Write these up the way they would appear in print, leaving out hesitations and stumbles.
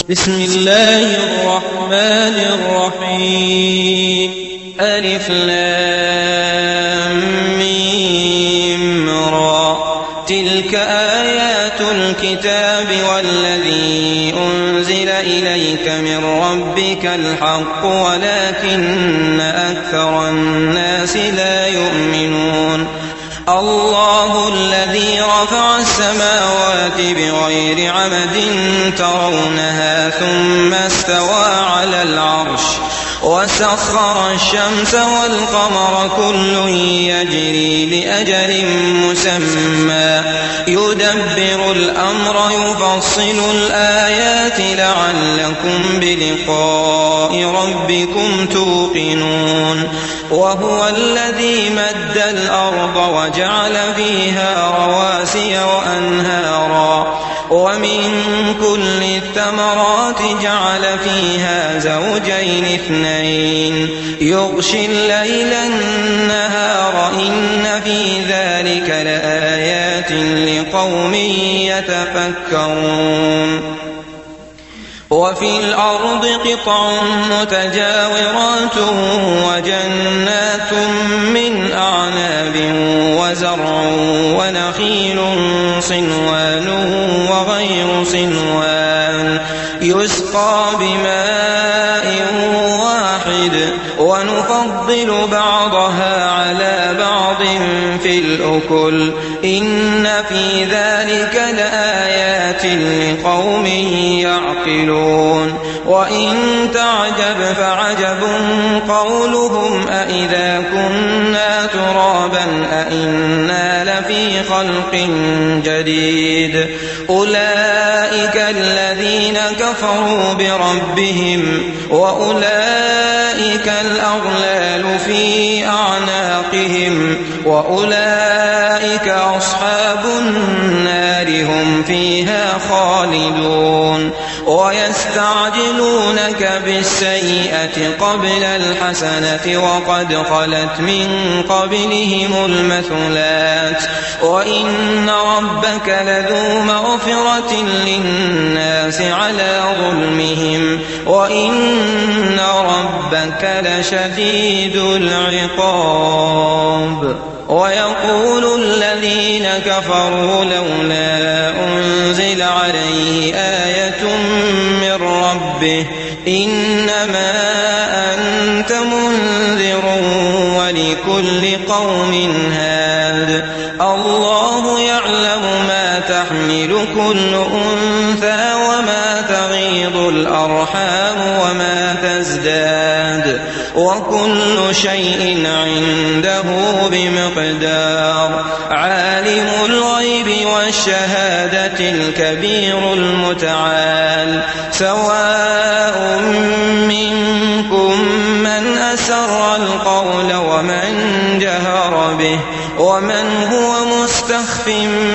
بسم الله الرحمن الرحيم. ألف لام ميم را. تلك آيات الكتاب والذي أنزل إليك من ربك الحق ولكن أكثر الناس لا يؤمنون. الله الذي رفع السماوات بغير عمد ترونها ثم استوى على العرش وسخر الشمس والقمر كل يجري لأجل مسمى يدبر الأمر يفصل الآيات لعلكم بلقاء ربكم توقنون. وهو الذي مد الأرض وجعل فيها رواسي وأنهارا ومن كل الثمرات جعل فيها زوجين اثنين يغشي الليل النهار إن في ذلك لآيات لقوم يتفكرون. وفي الأرض قطع متجاورات وجنات من أعناب وزرع ونخيل صنوان وغير صنوان يسقى بماء واحد ونفضل بعضها على بعض في الأكل إن في ذلك لآيات لقوم يعقلون. وإن تعجب فعجب قولهم أإذا كنا ترابا أإنا لفي خلق جديد. أولئك الذين كفروا بربهم وأولئك الأغلال في أعناقهم وأولئك أصحاب النار هم فيها خالدون. ويستعجلونك بالسيئة قبل الحسنة وقد خلت من قبلهم المثلات وإن ربك لذو مغفرة للناس على ظلمهم وإن ربك لشديد العقاب. ويقول الذين كفروا لولا أنزل عليه آية من ربه إنما أنت منذر ولكل قوم هاد. الله يعلم ما تحمل كل أنثى وما تغيض الأرحام وما تزداد وكل شيء عنده بمقدار. عالم الغيب والشهادة الكبير المتعال. سواء منكم من أسر القول ومن جهر به ومن هو مستخف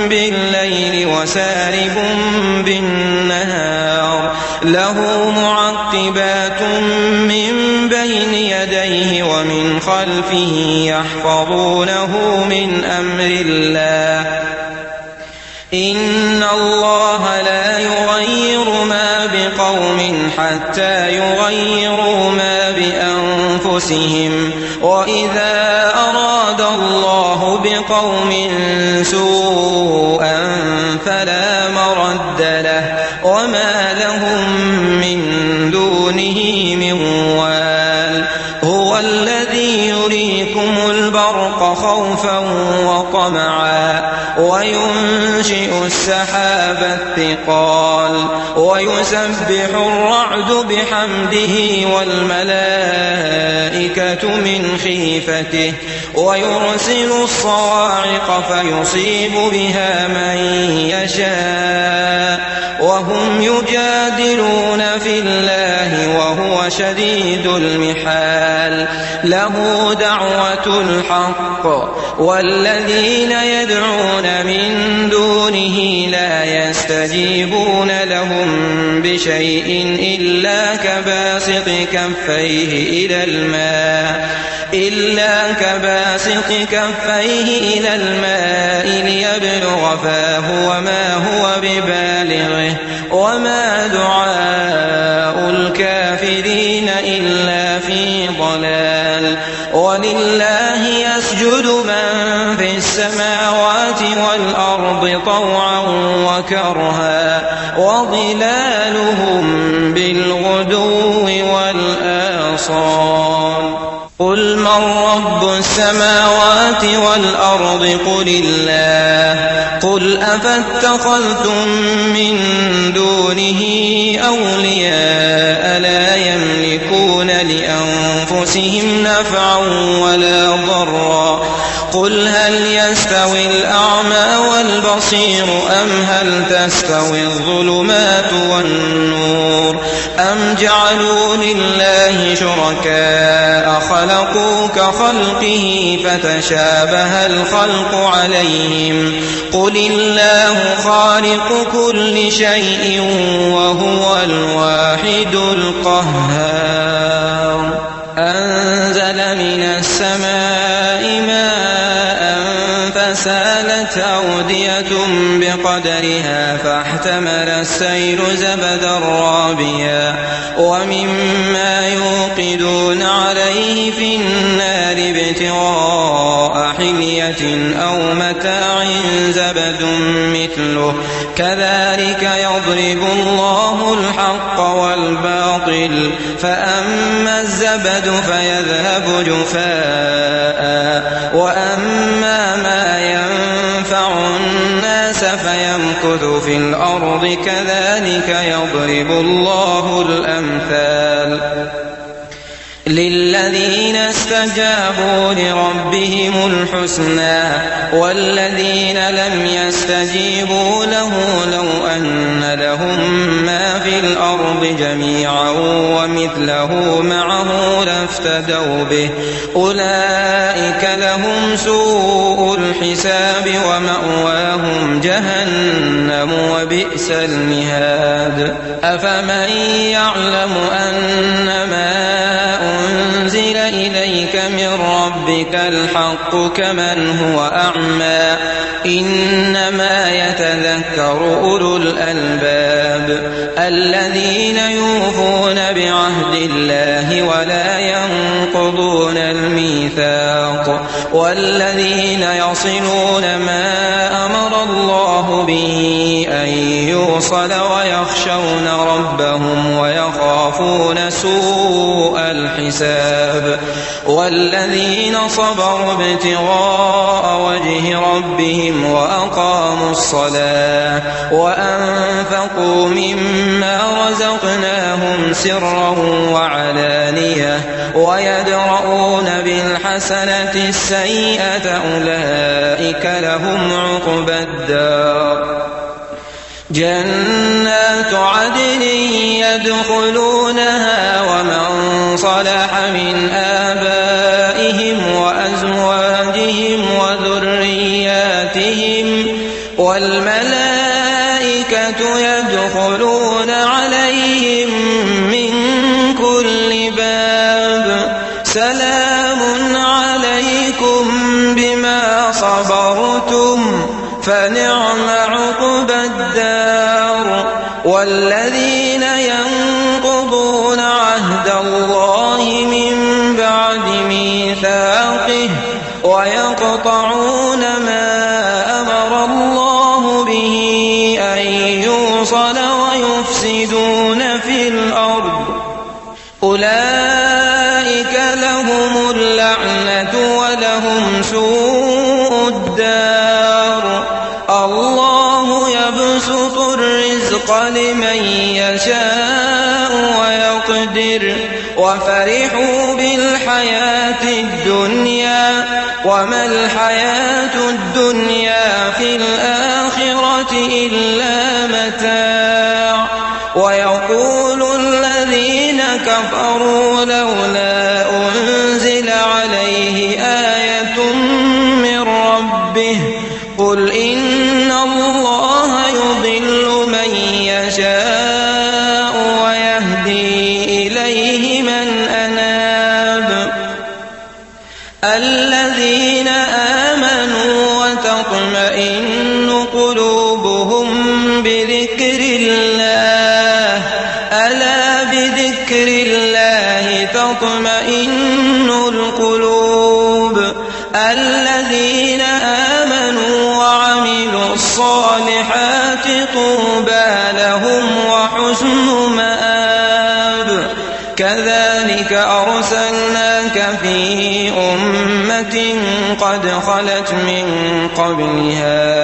بالليل وسارب بالنهار. له معقبات من بين يديه ومن خلفه يحفظونه من أمر الله. إن الله لا يغير ما بقوم حتى يغيروا ما بأنفسهم وإذا أراد الله بقوم سوءا فلا مرد له وما لهم من دونه من وال. هو الذي يريكم البرق خوفا وطمعا وينشئ السحاب الثقال ويسبح الرعد بحمده والملائكة من خيفته ويرسل الصواعق فيصيب بها من يشاء وهم يجادلون في الله وهو شديد المحال. له دعوة الحق والذين يدعون من دونه لا يستجيبون لهم بشيء إلا كباسط كفيه إلى الماء ليبلغ فاه وما هو ببالغه وما دعاء ولله يسجد من في السماوات والأرض طوعا وكرها وظلالهم بالغدو والآصال قل من رب السماوات والأرض قل الله قل أفاتخذتم من دونه أولياء لا يملكون لأنفسهم نفعا ولا ضرا قل هل يستوي الأعمى والبصير أم هل تستوي الظلمات والنور أم جعلوا لله شركاء خلقوا كخلقه فتشابه الخلق عليهم قل الله خالق كل شيء وهو الواحد القهار أنزل من السماء ماء فسالت أودية بقدرها فاحتمل السيل زبدا رابيا ومما يوقدون عليه في النار ابتغاء حلية أو متاع زبد مثله كذلك يضرب الله الحق والباطل فأما الزبد فيذهب جفاء وأما ما ينفع الناس فيمكث في الأرض كذلك يضرب الله الأمثال للذين استجابوا لربهم الحسنى والذين لم يستجيبوا له لو أن لهم ما في الأرض جميعا ومثله معه لافتدوا به أولئك لهم سوء الحساب ومأواهم جهنم وبئس المهاد أفمن يعلم أنما أنزل إليك من ربك الحق كمن هو أعمى إنما يتذكر أولو الألباب الذين يوفون بعهد الله ولا ينقضون الميثاق والذين يصلون ما أمر الله به أن يوصل ويخشون ربهم ويخافون سوء الحساب والذين صبروا ابتغاء وجه ربهم وأقاموا الصلاة وأنفقوا مما رزقناهم سرا وعلانية ويدرؤون بالحسنة السيئة أولئك لهم عقبى الدار جنات عدن يدخلونها ومن صلح من آبائهم وأزواجهم وذرياتهم والملائكة يدخلون عليهم من كل باب سلام عليكم بما صبرتم فنعم عقبى الدار والذين ينقضون عهد الله من بعد ميثاقه ويقطعون ما أمر الله به أن يوصل ويفسدون في الأرض أولئك لهم اللعنة ولهم سوء الدار الله يبسط الرزق لمن يشاء ويقدر وفرحوا بالحياة الدنيا وما الحياة الدنيا في الآخرة إلا متاع ويقول الذين كفروا لولا أنزل عليه آية من ربه قل إن الله يضل من يشاء ويهدي إليه من أناب الذين آمنوا وتطمئن قلوبهم بذكر الله ألا بذكر الله تطمئن القلوب الذين آمنوا وعملوا الصالحات طوبى لهم وحسن مآب كذلك أرسلناك في أمة قد خلت من قبلها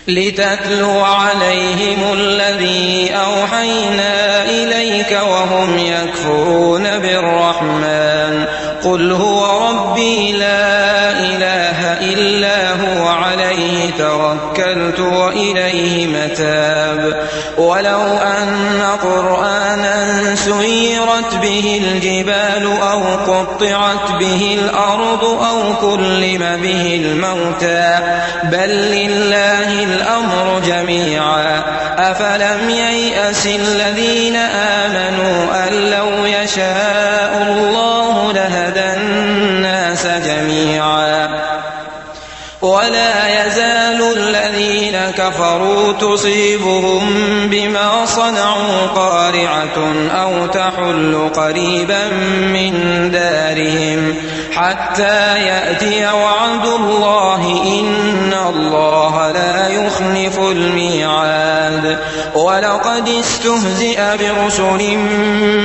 لتتلو عليهم الذي أوحينا إليك وهم يكفرون بالرحمن قل هو ربي لا إله إلا هو عليه توكلت وإليه متاب ولو أن قرآنا سيرت به الجبال أو قطعت به الأرض أو كلم به الموتى بل لله الأمر جميعا أفلم ييأس الذين آمنوا أن لو يشاء الله لهدى الناس جميعا ولا يزال الذين كفروا تصيبهم بما صنعوا قارعة أو تحل قريبا من دارهم حتى يأتي وعد الله إن الله لا يخلف الميعاد ولقد استهزئ برسل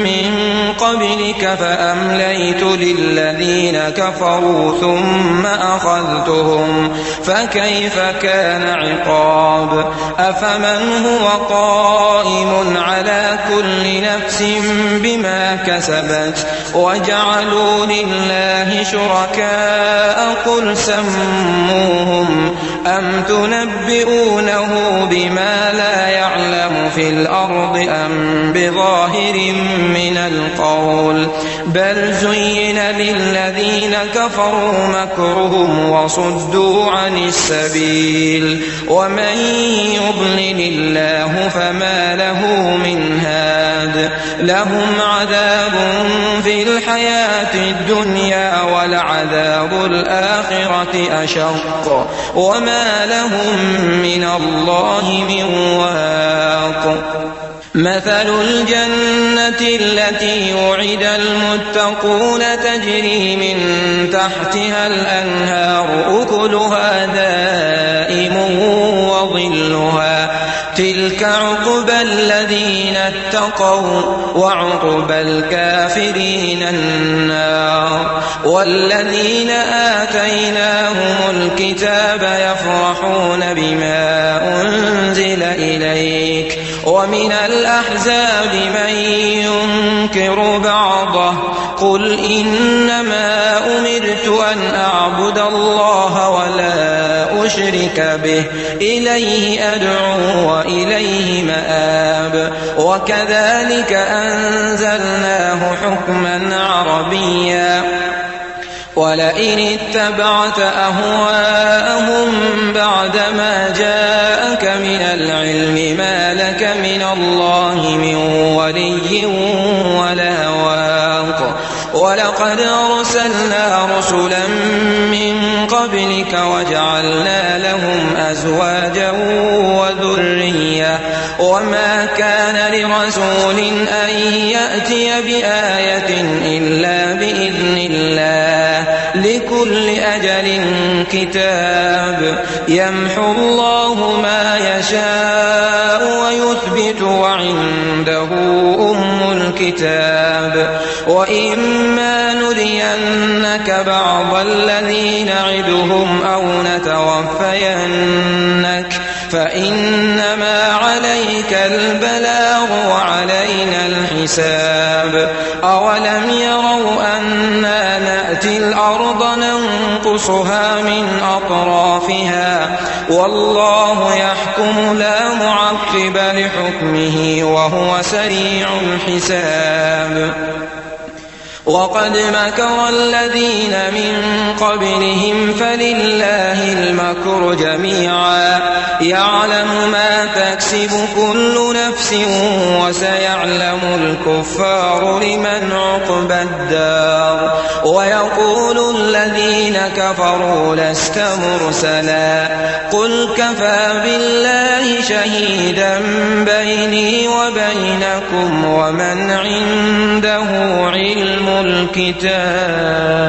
من قبلك فأمليت للذين كفروا ثم أخذتهم فكيف كان عقاب أفمن هو قائم على كل نفس بما كسبت وجعلوا لله شركاء قل سموهم أم تنبئونه بما لا يعلم في الأرض أم بظاهر من القول بل زين للذين كفروا مكرهم وصدوا عن السبيل ومن يضلل الله فما له من هاد لهم عذاب في الحياة الدنيا ولعذاب الآخرة أشق وما لهم من الله من واق مثل الجنة التي وعد المتقون تجري من تحتها الأنهار أكلها دائم وظلها تلك عقبى الذين اتقوا وعقبى الكافرين النار والذين آتيناهم الكتاب يفرحون بما أنزل إليك ومن الأحزاب من ينكر بعضه قل إنما أمرت أن أعبد الله ولا أشرك به إليه أدعو وإليه مآب وكذلك أنزلناه حكما عربيا ولئن اتبعت أهواءهم بعدما جاءك من العلم ما لك من الله من ولي ولا واق ولقد أرسلنا رسلا من قبلك وجعلنا لهم أزواجا وذرية وما كان لرسول أن يأتي بآية إلا بإذن الله لكل أجل كتاب يمحو الله ما يشاء ويثبت وعنده أم الكتاب وإما نرينك بعض الذي نعدهم أو نتوفينك فإنما عليك البلاغ وعلينا الحساب أولم يروا أنا نأتي الأرض ننقصها من أطرافها والله يحكم لا معقب لحكمه وهو سريع الحساب وقد مكر الذين من قبلهم فلله المكر جميعا يعلم ما تكسب كل نفس وسيعلم الكفار لمن عقبى الدار ويقول الذين كفروا لست مرسلا قل كفى بالله شهيدا بيني وبينكم ومن عنده علم الكتاب.